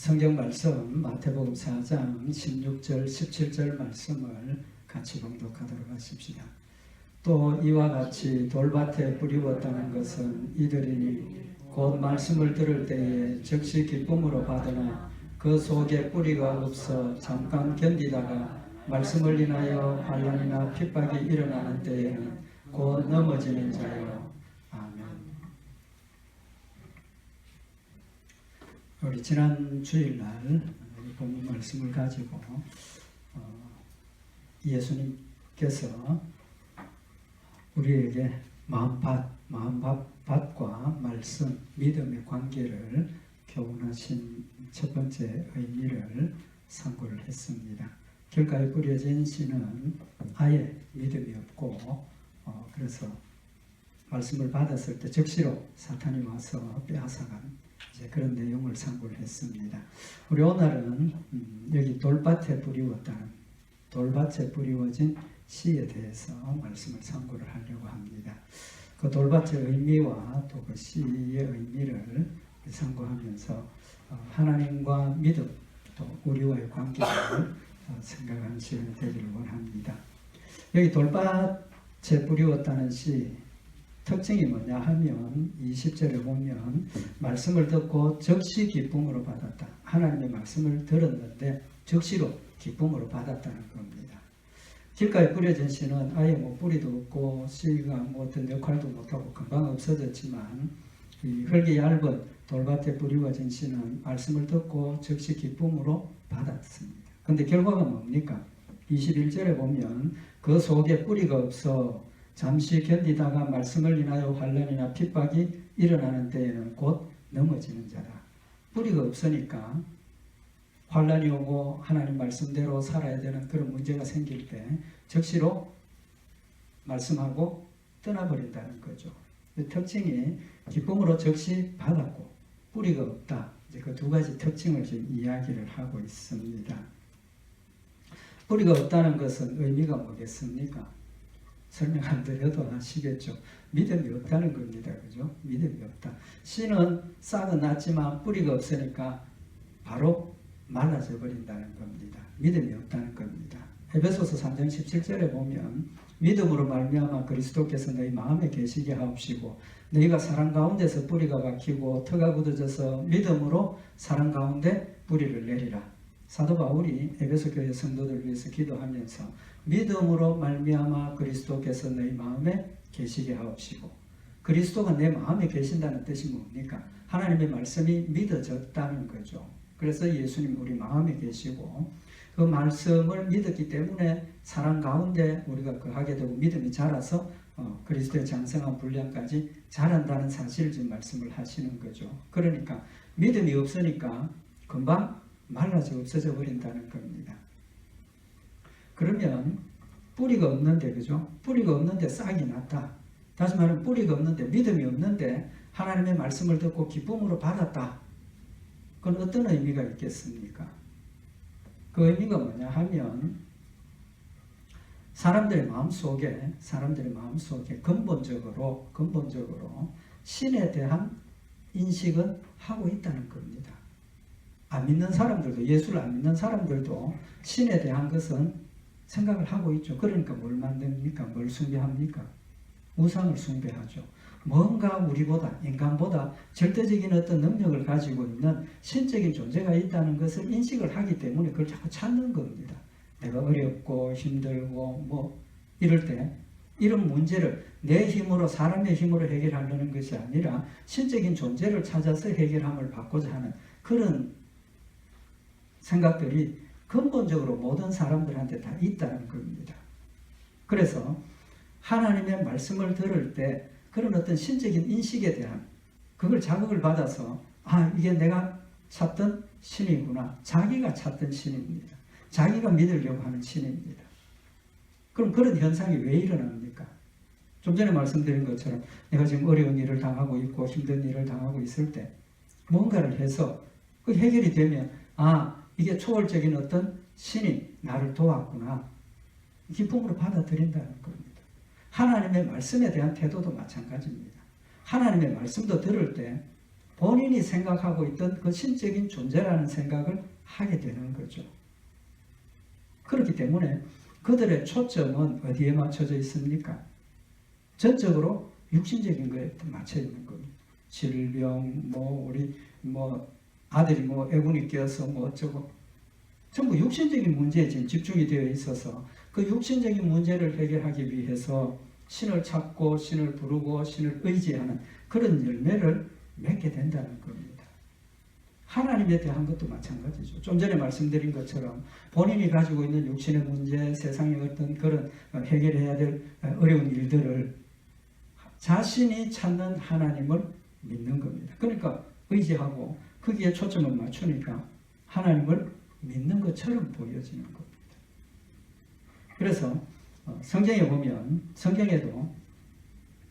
성경 말씀 마태복음 4장 16절 17절 말씀을 같이 봉독하도록 하십시다. 또 이와 같이 돌밭에 뿌리웠다는 것은 이들이니 곧 말씀을 들을 때에 즉시 기쁨으로 받으나 그 속에 뿌리가 없어 잠깐 견디다가 말씀을 인하여 환난이나 핍박이 일어나는 때에는 곧 넘어지는 자요. 아멘. 우리 지난 주일날 본문 말씀을 가지고 예수님께서 우리에게 마음밭과 말씀, 믿음의 관계를 교훈하신 첫 번째 의미를 상고를 했습니다. 길가에 뿌려진 씨는 아예 믿음이 없고 그래서 말씀을 받았을 때 즉시로 사탄이 와서 빼앗아간 그런 내용을 상고를 했습니다. 우리 오늘은 여기 돌밭에 뿌리워진 씨에 대해서 말씀을 상고를 하려고 합니다. 그 돌밭의 의미와 또 그 씨의 의미를 상고하면서 하나님과 믿음 또 우리와의 관계를 생각하는 시간이 되기를 원합니다. 여기 돌밭에 뿌리웠다는 씨 특징이 뭐냐 하면 20절에 보면 말씀을 듣고 즉시 기쁨으로 받았다. 하나님의 말씀을 들었는데 즉시로 기쁨으로 받았다는 겁니다. 길가에 뿌려진 씨는 아예 뿌리도 없고 씨가 어떤 역할도 못하고 금방 없어졌지만 이 흙이 얇은 돌밭에 뿌리워진 씨는 말씀을 듣고 즉시 기쁨으로 받았습니다. 근데 결과가 뭡니까? 21절에 보면 그 속에 뿌리가 없어 잠시 견디다가 말씀을 인하여 환난이나 핍박이 일어나는 때에는 곧 넘어지는 자다. 뿌리가 없으니까 환난이 오고 하나님 말씀대로 살아야 되는 그런 문제가 생길 때 즉시로 말씀하고 떠나버린다는 거죠. 특징이 기쁨으로 즉시 받았고 뿌리가 없다. 그 두 가지 특징을 지금 이야기를 하고 있습니다. 뿌리가 없다는 것은 의미가 뭐겠습니까? 설명 안 드려도 아시겠죠. 믿음이 없다는 겁니다. 그죠? 믿음이 없다. 씨는 싹은 났지만 뿌리가 없으니까 바로 말라져 버린다는 겁니다. 믿음이 없다는 겁니다. 에베소서 3장 17절에 보면 믿음으로 말미암아 그리스도께서 너희 마음에 계시게 하옵시고 너희가 사랑 가운데서 뿌리가 박히고 터가 굳어져서 믿음으로 사랑 가운데 뿌리를 내리라. 사도 바울이 에베소 교회 성도들을 위해서 기도하면서 믿음으로 말미암아 그리스도께서 너희 마음에 계시게 하옵시고 그리스도가 내 마음에 계신다는 뜻이 뭡니까? 하나님의 말씀이 믿어졌다는 거죠. 그래서 예수님 우리 마음에 계시고 그 말씀을 믿었기 때문에 사랑 가운데 우리가 거하게 되고 믿음이 자라서 그리스도의 장성한 분량까지 자란다는 사실을 지금 말씀을 하시는 거죠. 그러니까 믿음이 없으니까 금방 말라져 없어져 버린다는 겁니다. 그러면 뿌리가 없는데, 그죠? 뿌리가 없는데 싹이 났다. 다시 말하면 뿌리가 없는데 믿음이 없는데 하나님의 말씀을 듣고 기쁨으로 받았다. 그건 어떤 의미가 있겠습니까? 그 의미가 뭐냐 하면 사람들의 마음속에 근본적으로 신에 대한 인식은 하고 있다는 겁니다. 안 믿는 사람들도, 예수를 안 믿는 사람들도 신에 대한 것은 생각을 하고 있죠. 그러니까 뭘 만듭니까? 뭘 숭배합니까? 우상을 숭배하죠. 뭔가 우리보다, 인간보다 절대적인 어떤 능력을 가지고 있는 신적인 존재가 있다는 것을 인식을 하기 때문에 그걸 자꾸 찾는 겁니다. 내가 어렵고 힘들고 이럴 때 이런 문제를 내 힘으로, 사람의 힘으로 해결하려는 것이 아니라 신적인 존재를 찾아서 해결함을 받고자 하는 그런 생각들이 근본적으로 모든 사람들한테 다 있다는 겁니다. 그래서 하나님의 말씀을 들을 때 그런 어떤 신적인 인식에 대한 그걸 자극을 받아서 이게 내가 찾던 신이구나. 자기가 찾던 신입니다. 자기가 믿으려고 하는 신입니다. 그럼 그런 현상이 왜 일어납니까? 좀 전에 말씀드린 것처럼 내가 지금 어려운 일을 당하고 있고 힘든 일을 당하고 있을 때 뭔가를 해서 그 해결이 되면 이게 초월적인 어떤 신이 나를 도왔구나. 기쁨으로 받아들인다는 겁니다. 하나님의 말씀에 대한 태도도 마찬가지입니다. 하나님의 말씀도 들을 때 본인이 생각하고 있던 그 신적인 존재라는 생각을 하게 되는 거죠. 그렇기 때문에 그들의 초점은 어디에 맞춰져 있습니까? 전적으로 육신적인 거에 맞춰 있는 겁니다. 질병, 우리 아들이 애군이 껴서 어쩌고 전부 육신적인 문제에 지금 집중이 되어 있어서 그 육신적인 문제를 해결하기 위해서 신을 찾고 신을 부르고 신을 의지하는 그런 열매를 맺게 된다는 겁니다. 하나님에 대한 것도 마찬가지죠. 좀 전에 말씀드린 것처럼 본인이 가지고 있는 육신의 문제, 세상의 어떤 그런 해결해야 될 어려운 일들을 자신이 찾는 하나님을 믿는 겁니다. 그러니까 의지하고 거기에 초점을 맞추니까 하나님을 믿는 것처럼 보여지는 겁니다. 그래서 성경에 보면 성경에도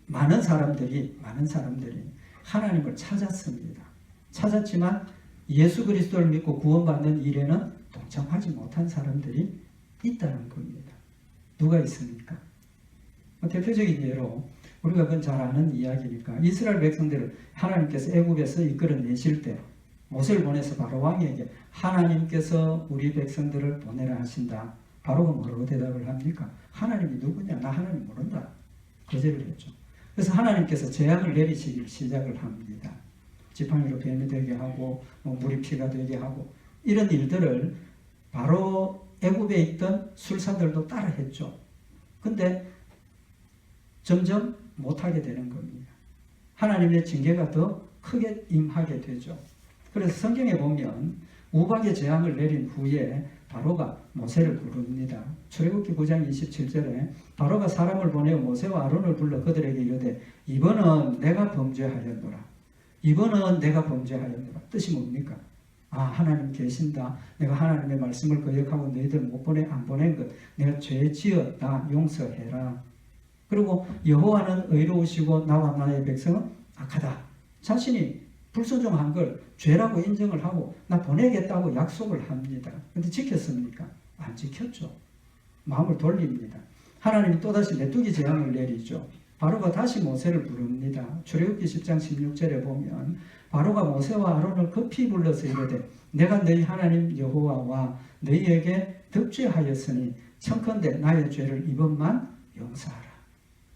많은 사람들이 하나님을 찾았습니다. 찾았지만 예수 그리스도를 믿고 구원받는 일에는 동참하지 못한 사람들이 있다는 겁니다. 누가 있습니까? 대표적인 예로 우리가 그건 잘 아는 이야기니까 이스라엘 백성들을 하나님께서 애굽에서 이끌어내실 때 모세를 보내서 바로 왕에게 하나님께서 우리 백성들을 보내라 하신다. 바로가 뭐라고 대답을 합니까? 하나님이 누구냐? 나 하나님 모른다. 거절을 했죠. 그래서 하나님께서 재앙을 내리시길 시작을 합니다. 지팡이로 뱀이 되게 하고 물이 피가 되게 하고 이런 일들을 바로 애굽에 있던 술사들도 따라 했죠. 근데 점점 못하게 되는 겁니다. 하나님의 징계가 더 크게 임하게 되죠. 그래서 성경에 보면 우박의 재앙을 내린 후에 바로가 모세를 부릅니다. 출애굽기 9장 27절에 바로가 사람을 보내어 모세와 아론을 불러 그들에게 이르되 이번은 내가 범죄하였노라. 이번은 내가 범죄하였노라. 뜻이 뭡니까? 하나님 계신다. 내가 하나님의 말씀을 거역하고 너희들 안 보낸 것 내가 죄 지었다. 용서해라. 그리고 여호와는 의로우시고 나와 나의 백성은 악하다. 자신이 불순종한 걸 죄라고 인정을 하고 나 보내겠다고 약속을 합니다. 근데 지켰습니까? 안 지켰죠. 마음을 돌립니다. 하나님이 또다시 메뚜기 재앙을 내리죠. 바로가 다시 모세를 부릅니다. 출애굽기 10장 16절에 보면 바로가 모세와 아론을 급히 불러서 이르되 내가 너희 하나님 여호와와 너희에게 득죄하였으니 청컨대 나의 죄를 이번만 용서하라.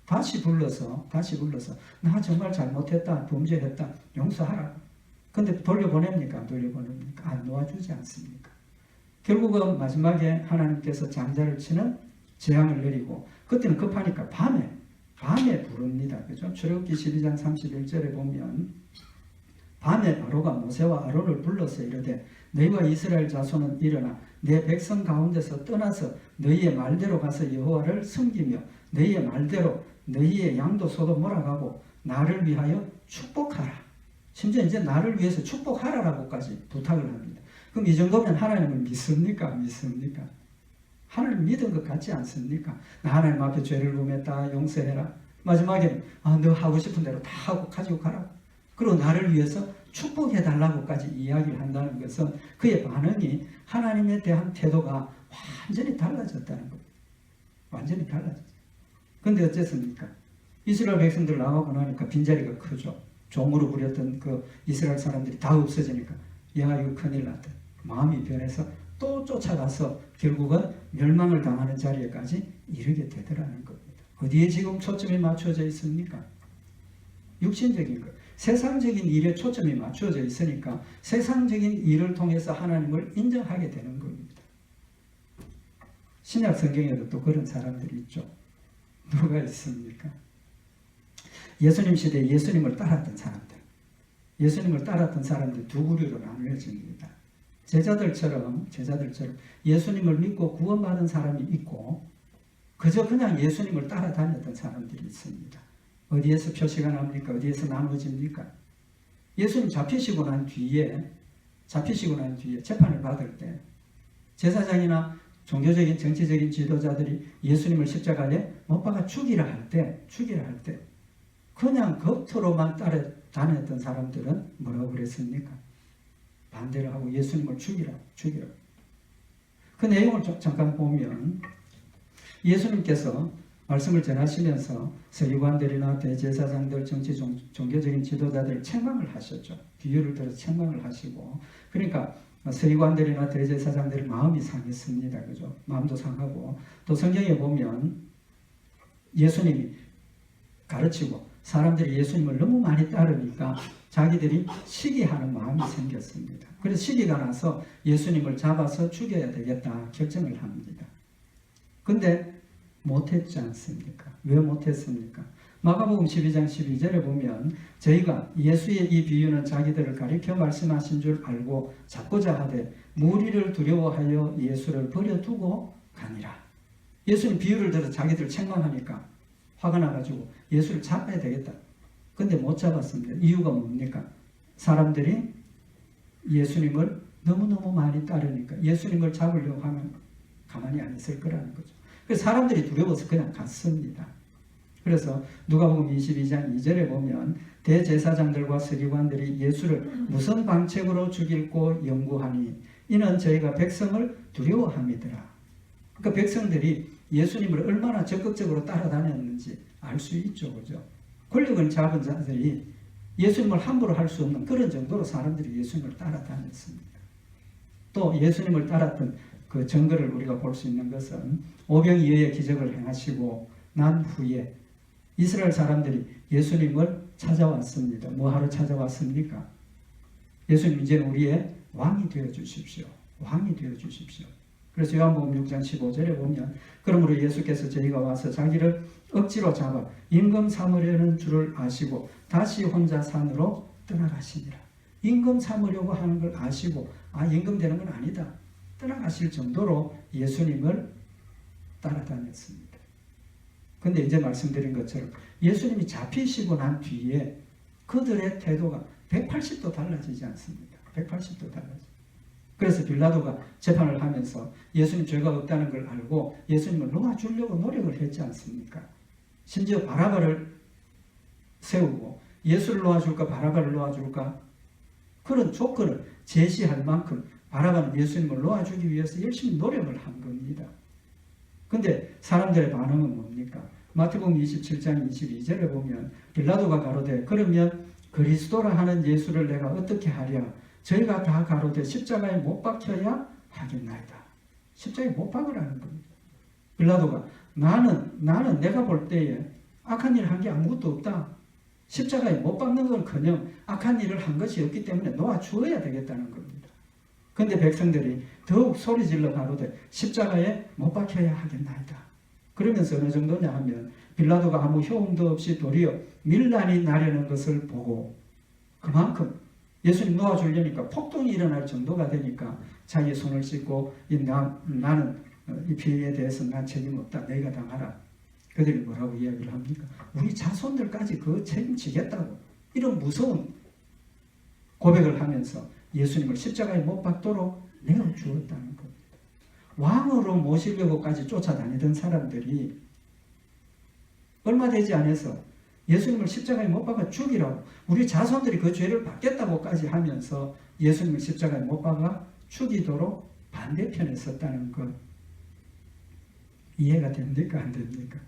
다시 불러서 나 정말 잘못했다, 범죄했다, 용서하라. 근데 돌려보냅니까? 안 돌려보냅니까? 안 놓아주지 않습니까? 결국은 마지막에 하나님께서 장자를 치는 재앙을 내리고 그때는 급하니까 밤에 부릅니다. 그죠? 출애굽기 12장 31절에 보면 밤에 바로가 모세와 아론을 불러서 이르되 너희와 이스라엘 자손은 일어나 내 백성 가운데서 떠나서 너희의 말대로 가서 여호와를 섬기며 너희의 말대로 너희의 양도 소도 몰아가고 나를 위하여 축복하라. 심지어 이제 나를 위해서 축복하라라고까지 부탁을 합니다. 그럼 이 정도면 하나님을 믿습니까? 하나님 믿은 것 같지 않습니까? 나 하나님 앞에 죄를 범했다. 용서해라. 마지막에는 너 하고 싶은 대로 다 하고 가지고 가라. 그리고 나를 위해서 축복해달라고까지 이야기를 한다는 것은 그의 반응이 하나님에 대한 태도가 완전히 달라졌다는 겁니다. 완전히 달라졌어요. 근데 어쨌습니까? 이스라엘 백성들 나가고 나니까 빈자리가 크죠. 종으로 부렸던 그 이스라엘 사람들이 다 없어지니까 야 이거 큰일 났다. 마음이 변해서 또 쫓아가서 결국은 멸망을 당하는 자리에까지 이르게 되더라는 겁니다. 어디에 지금 초점이 맞춰져 있습니까? 육신적인 것. 세상적인 일에 초점이 맞춰져 있으니까 세상적인 일을 통해서 하나님을 인정하게 되는 겁니다. 신약 성경에도 또 그런 사람들이 있죠. 누가 있습니까? 예수님 시대에 예수님을 따랐던 사람들 두 부류로 나누어집니다. 제자들처럼 예수님을 믿고 구원받은 사람이 있고 그저 그냥 예수님을 따라다녔던 사람들이 있습니다. 어디에서 표시가 납니까? 어디에서 나눠집니까? 예수님 잡히시고 난 뒤에 재판을 받을 때 제사장이나 종교적인 정치적인 지도자들이 예수님을 십자가에 못 박아 죽이라 할 때 그냥 겉으로만 따라다녔던 사람들은 뭐라고 그랬습니까? 반대를 하고 예수님을 죽이라. 그 내용을 잠깐 보면 예수님께서 말씀을 전하시면서 서기관들이나 대제사장들, 종교적인 지도자들 책망을 하셨죠. 비유를 들어서 책망을 하시고, 그러니까 서기관들이나 대제사장들의 마음이 상했습니다. 그죠? 마음도 상하고, 또 성경에 보면 예수님이 가르치고 사람들이 예수님을 너무 많이 따르니까 자기들이 시기하는 마음이 생겼습니다. 그래서 시기가 나서 예수님을 잡아서 죽여야 되겠다 결정을 합니다. 근데 못했지 않습니까? 왜 못했습니까? 마가복음 12장 12절에 보면 저희가 예수의 이 비유는 자기들을 가리켜 말씀하신 줄 알고 잡고자 하되 무리를 두려워하여 예수를 버려두고 가니라. 예수님 비유를 들어 자기들 책망하니까 화가 나가지고 예수를 잡아야 되겠다. 근데 못 잡았습니다. 이유가 뭡니까? 사람들이 예수님을 너무너무 많이 따르니까 예수님을 잡으려고 하면 가만히 안 있을 거라는 거죠. 그래서 사람들이 두려워서 그냥 갔습니다. 그래서 누가복음 22장 2절에 보면 대제사장들과 서기관들이 예수를 무슨 방책으로 죽일고 연구하니 이는 저희가 백성을 두려워함이더라. 그러니까 백성들이 예수님을 얼마나 적극적으로 따라다녔는지 알 수 있죠. 그죠? 권력을 잡은 자들이 예수님을 함부로 할 수 없는 그런 정도로 사람들이 예수님을 따라다녔습니다. 또 예수님을 따랐던 그 증거를 우리가 볼 수 있는 것은 오병이어의 기적을 행하시고 난 후에 이스라엘 사람들이 예수님을 찾아왔습니다. 뭐하러 찾아왔습니까? 예수님 이제는 우리의 왕이 되어 주십시오. 왕이 되어 주십시오. 그래서 요한복음 6장 15절에 보면 그러므로 예수께서 저희가 와서 자기를 억지로 잡아 임금 삼으려는 줄을 아시고 다시 혼자 산으로 떠나가시니라. 임금 삼으려고 하는 걸 아시고 임금 되는 건 아니다. 떠나가실 정도로 예수님을 따라다녔습니다. 근데 이제 말씀드린 것처럼 예수님이 잡히시고 난 뒤에 그들의 태도가 180도 달라지지 않습니까? 180도 달라지죠. 그래서 빌라도가 재판을 하면서 예수님 죄가 없다는 걸 알고 예수님을 놓아주려고 노력을 했지 않습니까? 심지어 바라바를 세우고 예수를 놓아줄까 바라바를 놓아줄까 그런 조건을 제시할 만큼 바라바는 예수님을 놓아주기 위해서 열심히 노력을 한 겁니다. 근데 사람들의 반응은 뭡니까? 마태복음 27장 22절에 보면 빌라도가 가로되 그러면 그리스도라 하는 예수를 내가 어떻게 하랴? 저희가 다 가로되 십자가에 못 박혀야 하겠나이다. 십자가에 못 박으라는 겁니다. 빌라도가 나는 내가 볼 때에 악한 일을 한 게 아무것도 없다. 십자가에 못 박는 건커녕 악한 일을 한 것이 없기 때문에 놓아주어야 되겠다는 겁니다. 그런데 백성들이 더욱 소리질러 가로되 십자가에 못 박혀야 하겠나이다. 그러면서 어느 정도냐 하면 빌라도가 아무 효험도 없이 도리어 밀란이 나려는 것을 보고 그만큼 예수님 놓아주려니까 폭동이 일어날 정도가 되니까 자기 손을 씻고 나는 이 피해에 대해서 난 책임 없다. 너희가 당하라. 그들이 뭐라고 이야기를 합니까? 우리 자손들까지 그 책임지겠다고 이런 무서운 고백을 하면서 예수님을 십자가에 못 박도록 내어주었다는 겁니다. 왕으로 모시려고까지 쫓아다니던 사람들이 얼마 되지 않아서 예수님을 십자가에 못 박아 죽이라고 우리 자손들이 그 죄를 받겠다고까지 하면서 예수님을 십자가에 못 박아 죽이도록 반대편에 섰다는 것 이해가 됩니까? 안 됩니까?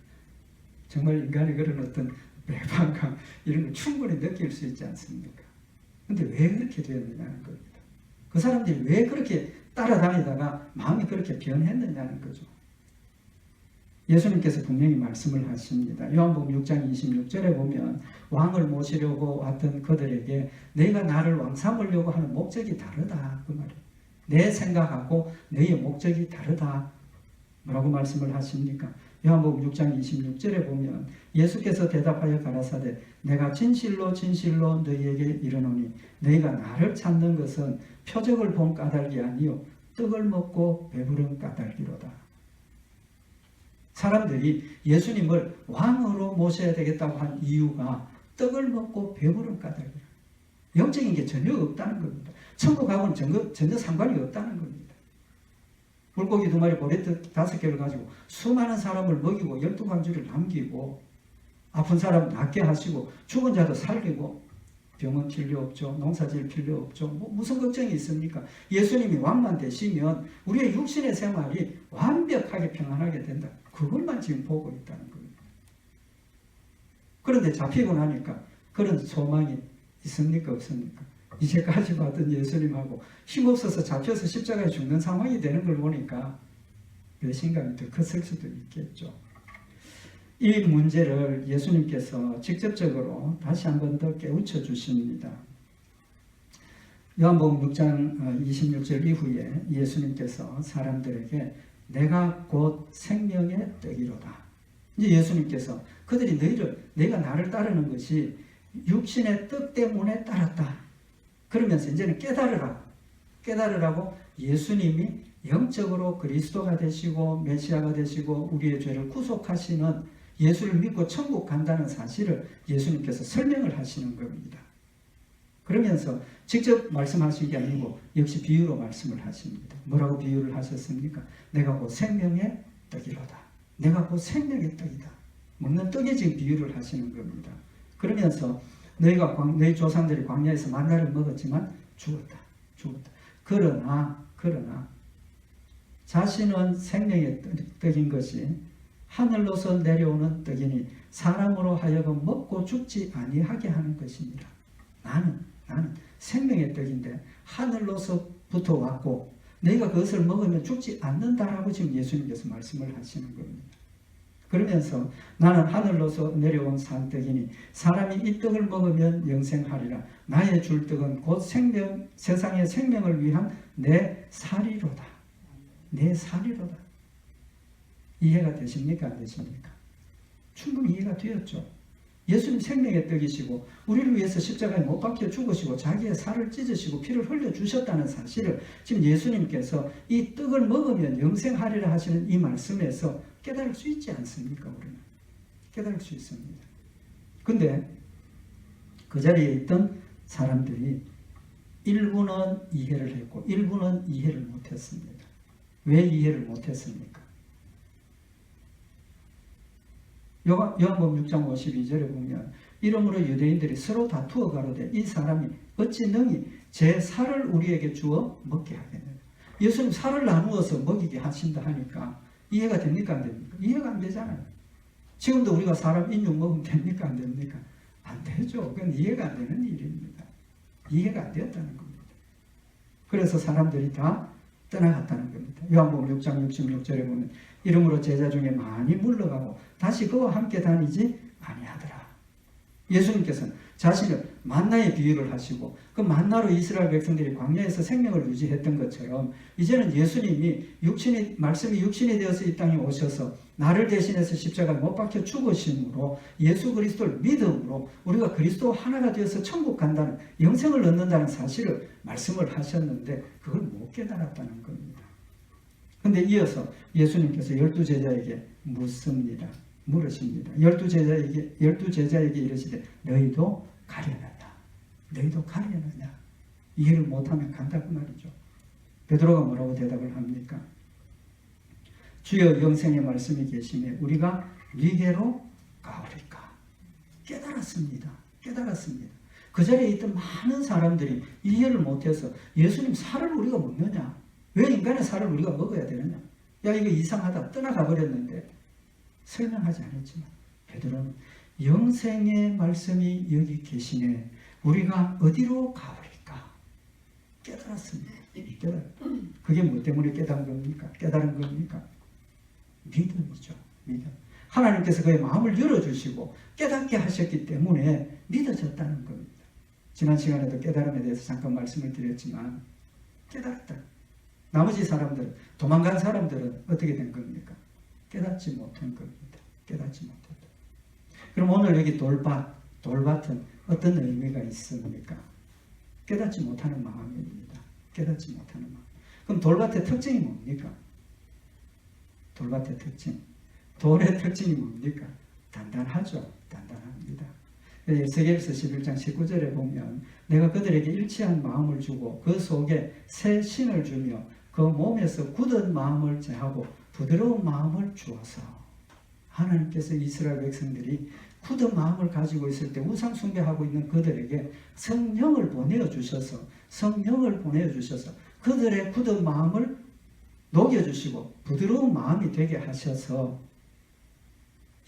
정말 인간의 그런 어떤 배반감 이런 걸 충분히 느낄 수 있지 않습니까? 근데 왜 그렇게 되었느냐는 겁니다. 그 사람들이 왜 그렇게 따라다니다가 마음이 그렇게 변했느냐는 거죠. 예수님께서 분명히 말씀을 하십니다. 요한복음 6장 26절에 보면 왕을 모시려고 왔던 그들에게 너희가 나를 왕 삼으려고 하는 목적이 다르다. 그 말이에요. 내 생각하고 너희의 목적이 다르다. 뭐라고 말씀을 하십니까? 요한복음 6장 26절에 보면 예수께서 대답하여 가라사대 내가 진실로 진실로 너희에게 이르노니 너희가 나를 찾는 것은 표적을 본 까닭이 아니요 떡을 먹고 배부른 까닭이로다. 사람들이 예수님을 왕으로 모셔야 되겠다고 한 이유가 떡을 먹고 배부른 까닭이라. 영적인 게 전혀 없다는 겁니다. 천국하고는 전혀 상관이 없다는 겁니다. 물고기 2마리 보리떡 5개를 가지고 수많은 사람을 먹이고 12광주를 남기고 아픈 사람 낫게 하시고 죽은 자도 살리고 병은 필요 없죠. 농사질 필요 없죠. 무슨 걱정이 있습니까? 예수님이 왕만 되시면 우리의 육신의 생활이 완벽하게 평안하게 된다. 그것만 지금 보고 있다는 겁니다. 그런데 잡히고 나니까 그런 소망이 있습니까? 없습니까? 이제까지 봤던 예수님하고 힘없어서 잡혀서 십자가에 죽는 상황이 되는 걸 보니까 배신감이 더 컸을 수도 있겠죠. 이 문제를 예수님께서 직접적으로 다시 한 번 더 깨우쳐 주십니다. 요한복음 6장 26절 이후에 예수님께서 사람들에게 내가 곧 생명의 떡이로다. 이제 예수님께서 그들이 너희가 나를 따르는 것이 육신의 떡 때문에 따랐다. 그러면서 이제는 깨달으라고 예수님이 영적으로 그리스도가 되시고 메시아가 되시고 우리의 죄를 구속하시는 예수를 믿고 천국 간다는 사실을 예수님께서 설명을 하시는 겁니다. 그러면서 직접 말씀하신 게 아니고 역시 비유로 말씀을 하십니다. 뭐라고 비유를 하셨습니까? 내가 곧 생명의 떡이로다. 내가 곧 생명의 떡이다. 먹는 떡에 지금 비유를 하시는 겁니다. 그러면서 너희 조상들이 광야에서 만나를 먹었지만 죽었다. 그러나 자신은 생명의 떡인 것이 하늘로서 내려오는 떡이니 사람으로 하여금 먹고 죽지 아니하게 하는 것입니다. 나는 생명의 떡인데 하늘로서부터 왔고 너희가 그것을 먹으면 죽지 않는다라고 지금 예수님께서 말씀을 하시는 겁니다. 그러면서 나는 하늘로서 내려온 산떡이니 사람이 이 떡을 먹으면 영생하리라. 나의 줄 떡은 곧 세상의 생명을 위한 내 살이로다. 내 살이로다. 이해가 되십니까? 안 되십니까? 충분히 이해가 되었죠. 예수님 생명의 떡이시고 우리를 위해서 십자가에 못 박혀 죽으시고 자기의 살을 찢으시고 피를 흘려주셨다는 사실을 지금 예수님께서 이 떡을 먹으면 영생하리라 하시는 이 말씀에서 깨달을 수 있지 않습니까? 우리는 깨달을 수 있습니다. 근데 그 자리에 있던 사람들이 일부는 이해를 했고 일부는 이해를 못했습니다. 왜 이해를 못했습니까? 요한복음 6장 52절에 보면 이러므로 유대인들이 서로 다투어 가로되 이 사람이 어찌 능히 제 살을 우리에게 주어 먹게 하겠느냐. 예수님 살을 나누어서 먹이게 하신다 하니까 이해가 됩니까? 안 됩니까? 이해가 안 되잖아요. 지금도 우리가 사람 인육 먹으면 됩니까? 안 됩니까? 안 되죠. 그건 이해가 안 되는 일입니다. 이해가 안 되었다는 겁니다. 그래서 사람들이 다 떠나갔다는 겁니다. 요한복음 6장 66절에 보면 이러므로 제자 중에 많이 물러가고 다시 그와 함께 다니지 아니하더라. 예수님께서는 자신을 만나의 비유를 하시고 그 만나로 이스라엘 백성들이 광야에서 생명을 유지했던 것처럼 이제는 예수님이 말씀이 육신이 되어서 이 땅에 오셔서 나를 대신해서 십자가에 못 박혀 죽으심으로 예수 그리스도를 믿음으로 우리가 그리스도와 하나가 되어서 천국 간다는 영생을 얻는다는 사실을 말씀을 하셨는데 그걸 못 깨달았다는 겁니다. 그런데 이어서 예수님께서 12제자에게 묻습니다. 물으십니다. 12제자에게 이르시되 너희도 가려느냐? 너희도 가려느냐? 이해를 못하면 간다고 말이죠. 베드로가 뭐라고 대답을 합니까? 주여 영생의 말씀이 계시매 우리가 니게로 가오리까? 깨달았습니다. 그 자리에 있던 많은 사람들이 이해를 못해서 예수님 살을 우리가 먹느냐? 왜 인간의 살을 우리가 먹어야 되느냐? 야 이거 이상하다 떠나가 버렸는데 설명하지 않았지만 베드로는 영생의 말씀이 여기 계시네. 우리가 어디로 가오리까? 깨달았습니다. 그게 뭐 때문에 깨달은 겁니까? 믿음이죠. 믿음. 하나님께서 그의 마음을 열어주시고 깨닫게 하셨기 때문에 믿어졌다는 겁니다. 지난 시간에도 깨달음에 대해서 잠깐 말씀을 드렸지만 깨달았다. 나머지 사람들은 도망간 사람들은 어떻게 된 겁니까? 깨닫지 못한 겁니다. 깨닫지 못했다. 그럼 오늘 여기 돌밭은 어떤 의미가 있습니까? 깨닫지 못하는 마음입니다. 깨닫지 못하는 마음. 그럼 돌밭의 특징이 뭡니까? 돌밭의 특징. 돌의 특징이 뭡니까? 단단하죠. 단단합니다. 에스겔서 11장 19절에 보면 내가 그들에게 일치한 마음을 주고 그 속에 새 신을 주며 그 몸에서 굳은 마음을 제하고 부드러운 마음을 주어서 하나님께서 이스라엘 백성들이 굳은 마음을 가지고 있을 때 우상 숭배하고 있는 그들에게 성령을 보내주셔서 그들의 굳은 마음을 녹여주시고 부드러운 마음이 되게 하셔서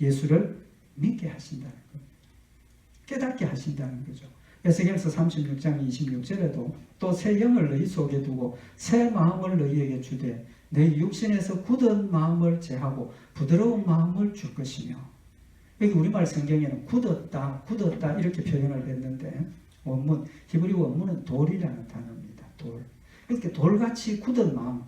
예수를 믿게 하신다는 겁니다. 깨닫게 하신다는 거죠. 에스겔서 36장 26절에도 또 새 영을 너희 속에 두고 새 마음을 너희에게 주되 너희 육신에서 굳은 마음을 제하고 부드러운 마음을 줄 것이며, 여기 우리말 성경에는 굳었다 이렇게 표현을 했는데 원문, 히브리 원문은 돌이라는 단어입니다. 돌. 이렇게 돌같이 굳은 마음,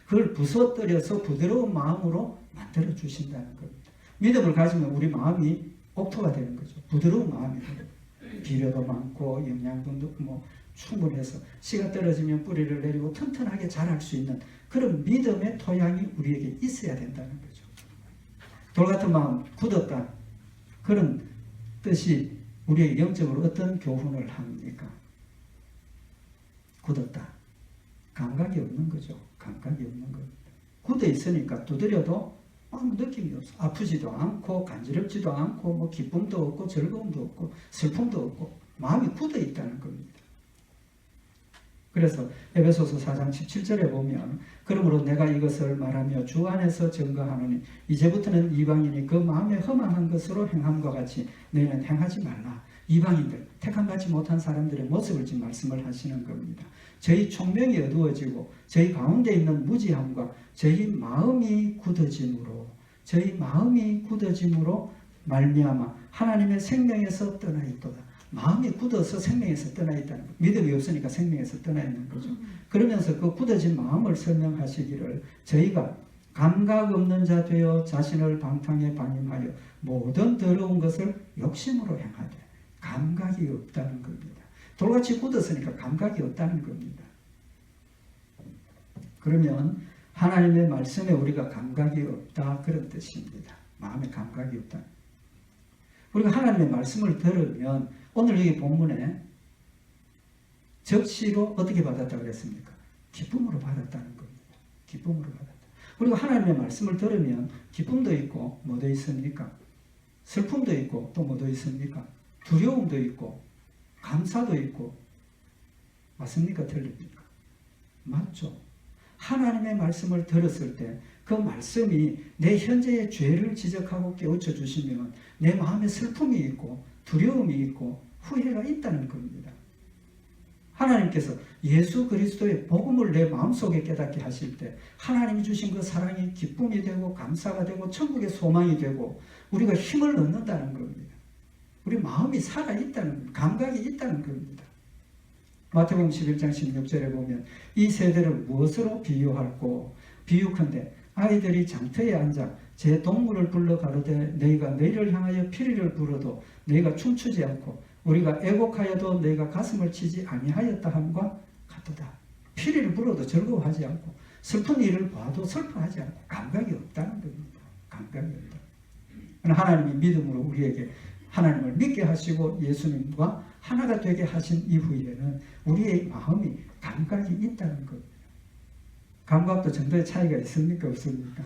그걸 부서뜨려서 부드러운 마음으로 만들어 주신다는 겁니다. 믿음을 가지면 우리 마음이 옥토가 되는 거죠. 부드러운 마음이 되는 거예요. 비료도 많고 영양분도 충분해서 씨가 떨어지면 뿌리를 내리고 튼튼하게 자랄 수 있는 그런 믿음의 토양이 우리에게 있어야 된다는 거죠. 돌 같은 마음, 굳었다. 그런 뜻이 우리의 영적으로 어떤 교훈을 합니까? 굳었다. 감각이 없는 거죠. 감각이 없는 겁니다. 굳어 있으니까 두드려도 아무 느낌이 없어. 아프지도 않고 간지럽지도 않고 기쁨도 없고 즐거움도 없고 슬픔도 없고 마음이 굳어 있다는 겁니다. 그래서 에베소서 4장 17절에 보면 그러므로 내가 이것을 말하며 주 안에서 증거하노니 이제부터는 이방인이 그 마음에 험한 것으로 행함과 같이 너희는 행하지 말라. 이방인들, 택함받지 못한 사람들의 모습을 지금 말씀을 하시는 겁니다. 저희 총명이 어두워지고 저희 가운데 있는 무지함과 저희 마음이 굳어짐으로 말미암아 하나님의 생명에서 떠나 있도다. 마음이 굳어서 생명에서 떠나 있다는 것. 믿음이 없으니까 생명에서 떠나 있는 거죠. 그러면서 그 굳어진 마음을 설명하시기를 저희가 감각 없는 자 되어 자신을 방탕에 방임하여 모든 더러운 것을 욕심으로 행하되 감각이 없다는 겁니다. 돌같이 굳었으니까 감각이 없다는 겁니다. 그러면 하나님의 말씀에 우리가 감각이 없다 그런 뜻입니다. 마음에 감각이 없다. 우리가 하나님의 말씀을 들으면 오늘 여기 본문에 적시로 어떻게 받았다고 그랬습니까? 기쁨으로 받았다는 겁니다. 기쁨으로 받았다. 우리가 하나님의 말씀을 들으면 기쁨도 있고 뭐도 있습니까? 슬픔도 있고 또 뭐도 있습니까? 두려움도 있고 감사도 있고 맞습니까? 틀립니까? 맞죠? 하나님의 말씀을 들었을 때 그 말씀이 내 현재의 죄를 지적하고 깨우쳐 주시면 내 마음에 슬픔이 있고 두려움이 있고 후회가 있다는 겁니다. 하나님께서 예수 그리스도의 복음을 내 마음속에 깨닫게 하실 때 하나님이 주신 그 사랑이 기쁨이 되고 감사가 되고 천국의 소망이 되고 우리가 힘을 얻는다는 겁니다. 우리 마음이 살아있다는, 감각이 있다는 겁니다. 마태복음 11장 16절에 보면 이 세대를 무엇으로 비유할꼬? 비유컨대 아이들이 장터에 앉아 제 동물을 불러 가로되 너희가 너희를 향하여 피리를 불어도 너희가 춤추지 않고 우리가 애곡하여도 너희가 가슴을 치지 아니하였다 함과 같도다. 피리를 불어도 즐거워하지 않고 슬픈 일을 봐도 슬퍼하지 않고 감각이 없다는 겁니다. 감각이 없다. 하나님이 믿음으로 우리에게 하나님을 믿게 하시고 예수님과 하나가 되게 하신 이후에는 우리의 마음이 감각이 있다는 겁니다. 감각도 정도의 차이가 있습니까? 없습니까?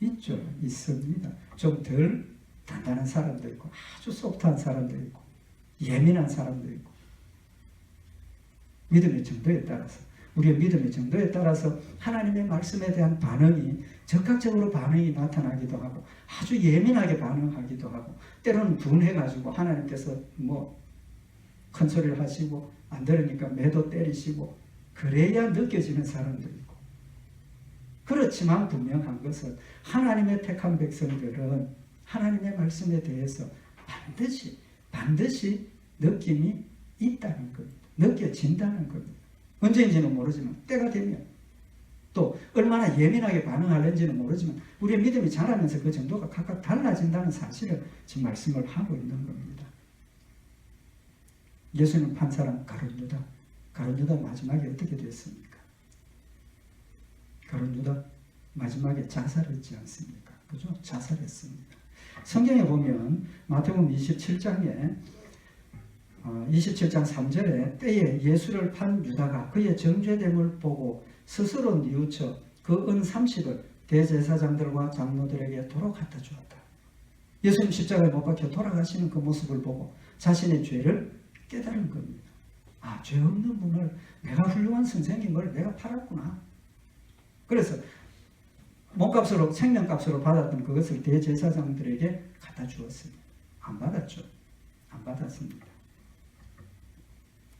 있죠. 있습니다. 좀 덜 단단한 사람도 있고 아주 소프트한 사람도 있고 예민한 사람도 있고 믿음의 정도에 따라서 우리의 믿음의 정도에 따라서 하나님의 말씀에 대한 반응이 적극적으로 반응이 나타나기도 하고 아주 예민하게 반응하기도 하고 때로는 둔해가지고 하나님께서 큰 소리를 하시고 안 들으니까 매도 때리시고 그래야 느껴지는 사람도 있고 그렇지만 분명한 것은 하나님의 택한 백성들은 하나님의 말씀에 대해서 반드시 느낌이 있다는 겁니다. 느껴진다는 겁니다. 언제인지는 모르지만 때가 되면 또 얼마나 예민하게 반응하는지는 모르지만 우리의 믿음이 자라면서 그 정도가 각각 달라진다는 사실을 지금 말씀을 하고 있는 겁니다. 예수님 판 사람 가룟 유다 마지막에 어떻게 됐습니까? 가룟 유다 마지막에 자살했지 않습니까? 그죠? 자살했습니다. 성경에 보면 마태복음 27장에 27장 3절에 때에 예수를 판 유다가 그의 정죄됨을 보고 스스로 뉘우쳐 그 은 30을 대제사장들과 장로들에게 도로 갖다 주었다. 예수님 십자가에 못 박혀 돌아가시는 그 모습을 보고 자신의 죄를 깨달은 겁니다. 죄 없는 분을 내가 훌륭한 선생님을 내가 팔았구나. 그래서 몸값으로 생명값으로 받았던 그것을 대제사장들에게 갖다 주었습니다. 안 받았죠. 안 받았습니다.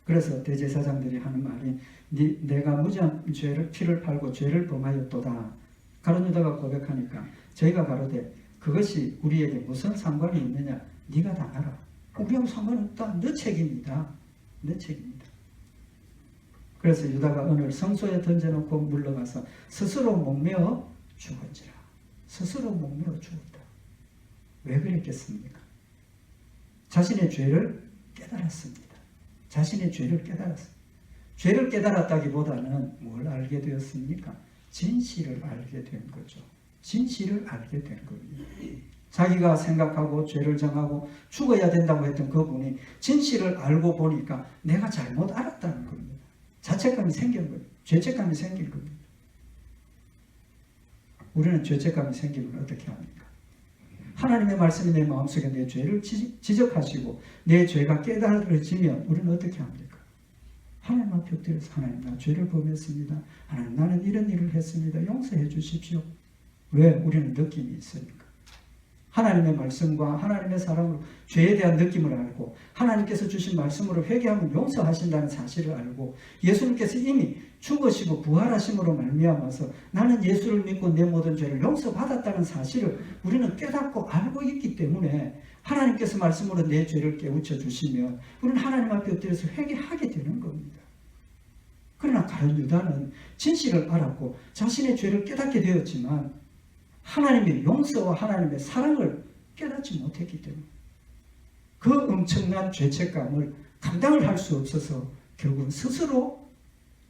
그래서 대제사장들이 하는 말이 내가 무지한 죄를 피를 팔고 죄를 범하였도다. 가룟 유다가 고백하니까 저희가 가로되 그것이 우리에게 무슨 상관이 있느냐? 네가 당하라. 우리하고 상관없다. 너 책임이다. 너 책임이다. 그래서 유다가 오늘 성소에 던져놓고 물러가서 스스로 목매어 죽었지라. 스스로 목매어 죽었다. 왜 그랬겠습니까? 자신의 죄를 깨달았습니다. 자신의 죄를 깨달았습니다. 죄를 깨달았다기보다는 뭘 알게 되었습니까? 진실을 알게 된 거죠. 진실을 알게 된 겁니다. 자기가 생각하고 죄를 정하고 죽어야 된다고 했던 그분이 진실을 알고 보니까 내가 잘못 알았다는 겁니다. 자책감이 생긴 거예요. 죄책감이 생긴 겁니다. 우리는 죄책감이 생기면 어떻게 합니까? 하나님의 말씀이 내 마음속에 내 죄를 지적하시고 내 죄가 깨달아지면 우리는 어떻게 합니까? 하나님 앞에 엎드려서 하나님 나 죄를 범했습니다. 하나님 나는 이런 일을 했습니다. 용서해 주십시오. 왜? 우리는 느낌이 있으니까. 하나님의 말씀과 하나님의 사랑으로 죄에 대한 느낌을 알고 하나님께서 주신 말씀으로 회개하면 용서하신다는 사실을 알고 예수님께서 이미 죽으시고 부활하심으로 말미암아서 나는 예수를 믿고 내 모든 죄를 용서받았다는 사실을 우리는 깨닫고 알고 있기 때문에 하나님께서 말씀으로 내 죄를 깨우쳐 주시면 우리는 하나님 앞에 엎드려서 회개하게 되는 겁니다. 그러나 가룟 유다는 진실을 알았고 자신의 죄를 깨닫게 되었지만 하나님의 용서와 하나님의 사랑을 깨닫지 못했기 때문에 그 엄청난 죄책감을 감당을 할 수 없어서 결국은 스스로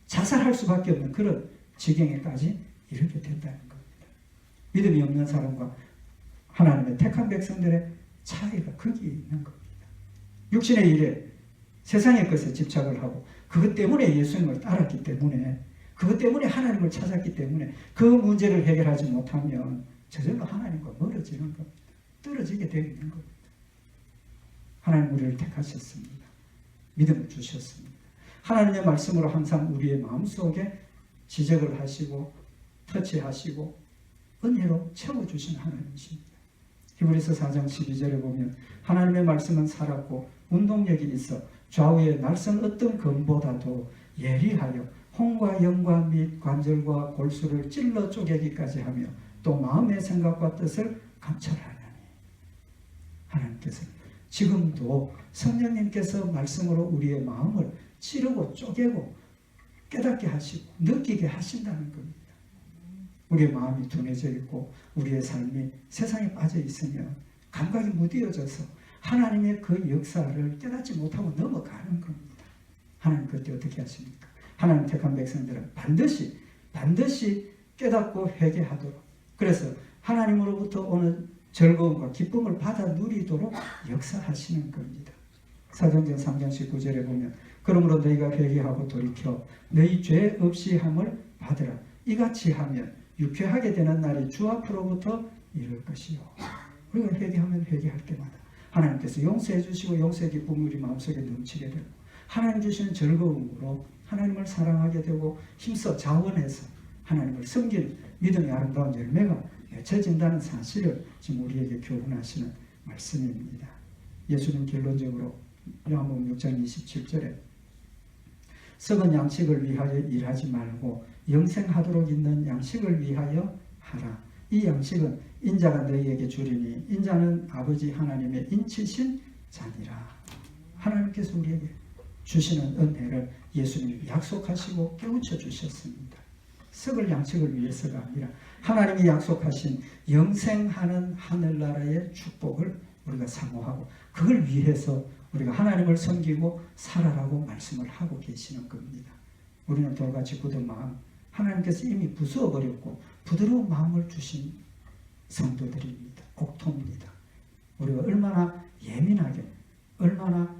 자살할 수밖에 없는 그런 지경에까지 이르게 된다는 겁니다. 믿음이 없는 사람과 하나님의 택한 백성들의 차이가 거기에 있는 겁니다. 육신의 일에 세상의 것에 집착을 하고 그것 때문에 예수님을 따랐기 때문에 그것 때문에 하나님을 찾았기 때문에 그 문제를 해결하지 못하면 저절로 하나님과 멀어지는 겁니다. 떨어지게 되어 있는 겁니다. 하나님 우리를 택하셨습니다. 믿음을 주셨습니다. 하나님의 말씀으로 항상 우리의 마음속에 지적을 하시고 터치하시고 은혜로 채워주신 하나님이십니다. 히브리서 4장 12절에 보면 하나님의 말씀은 살았고 운동력이 있어 좌우의 날선 어떤 검보다도 예리하여 홍과 영과 및 관절과 골수를 찔러 쪼개기까지 하며 또 마음의 생각과 뜻을 감찰하느니 하나님께서 지금도 성령님께서 말씀으로 우리의 마음을 찌르고 쪼개고 깨닫게 하시고 느끼게 하신다는 겁니다. 우리의 마음이 둔해져 있고 우리의 삶이 세상에 빠져 있으면 감각이 무뎌져서 하나님의 그 역사를 깨닫지 못하고 넘어가는 겁니다. 하나님 그때 어떻게 하십니까? 하나님 택한 백성들은 반드시 깨닫고 회개하도록 그래서 하나님으로부터 오는 즐거움과 기쁨을 받아 누리도록 역사하시는 겁니다. 사도행전 3장 19절에 보면 그러므로 너희가 회개하고 돌이켜 너희 죄 없이 함을 받으라. 이같이 하면 유쾌하게 되는 날이 주 앞으로부터 이룰 것이요. 우리가 회개하면 회개할 때마다 하나님께서 용서해 주시고 용서의 기쁨이 우리 마음속에 넘치게 되고 하나님 주시는 즐거움으로 하나님을 사랑하게 되고 힘써 자원해서 하나님을 섬기는 믿음의 아름다운 열매가 맺혀진다는 사실을 지금 우리에게 교훈하시는 말씀입니다. 예수님 결론적으로 요한복음 6장 27절에 썩은 양식을 위하여 일하지 말고 영생하도록 있는 양식을 위하여 하라. 이 양식은 인자가 너희에게 주리니 인자는 아버지 하나님의 인치신 자니라. 하나님께서 우리에게 주시는 은혜를 예수님이 약속하시고 깨우쳐 주셨습니다. 썩을 양식을 위해서가 아니라 하나님이 약속하신 영생하는 하늘나라의 축복을 우리가 사모하고 그걸 위해서 우리가 하나님을 섬기고 살아라고 말씀을 하고 계시는 겁니다. 우리는 돌같이 굳은 마음 하나님께서 이미 부수어버렸고 부드러운 마음을 주신 성도들입니다. 복토입니다. 우리가 얼마나 예민하게 얼마나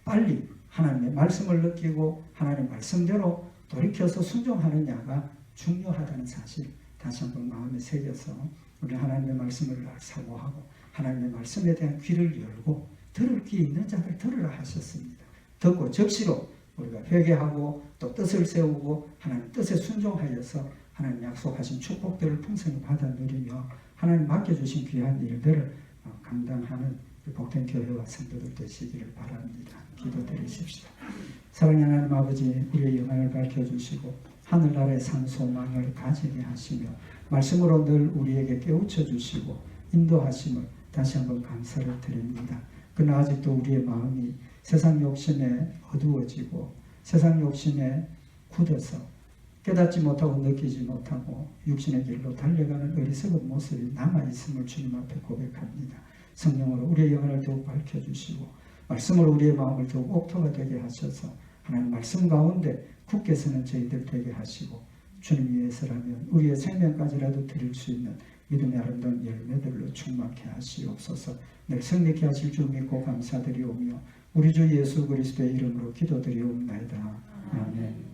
빨리 하나님의 말씀을 느끼고 하나님의 말씀대로 돌이켜서 순종하느냐가 중요하다는 사실 다시 한번 마음에 새겨서 우리 하나님의 말씀을 사모하고 하나님의 말씀에 대한 귀를 열고 들을 귀 있는 자들 들으라 하셨습니다. 듣고 적시로 우리가 회개하고 또 뜻을 세우고 하나님 뜻에 순종하여서 하나님 약속하신 축복들을 풍성히 받아 누리며 하나님 맡겨주신 귀한 일들을 감당하는 복된 교회와 성도들 되시기를 바랍니다. 기도드리십시다. 사랑하는 하나님 아버지, 우리의 영광을 밝혀주시고 하늘나라의 산 소망을 가지게 하시며 말씀으로 늘 우리에게 깨우쳐 주시고 인도하심을 다시 한번 감사를 드립니다. 그러나 아직도 우리의 마음이 세상 욕심에 어두워지고 세상 욕심에 굳어서 깨닫지 못하고 느끼지 못하고 육신의 길로 달려가는 어리석은 모습이 남아있음을 주님 앞에 고백합니다. 성령으로 우리의 영혼을 더욱 밝혀주시고 말씀으로 우리의 마음을 더욱 옥토가 되게 하셔서 하나님 말씀 가운데 굳게 서는 저희들 되게 하시고 주님 위해서라면 우리의 생명까지라도 드릴 수 있는 믿음의 아름다운 열매들로 충만케 하시옵소서. 늘 승리케 하실 줄 믿고 감사드리오며 우리 주 예수 그리스도의 이름으로 기도드리옵나이다. 아멘.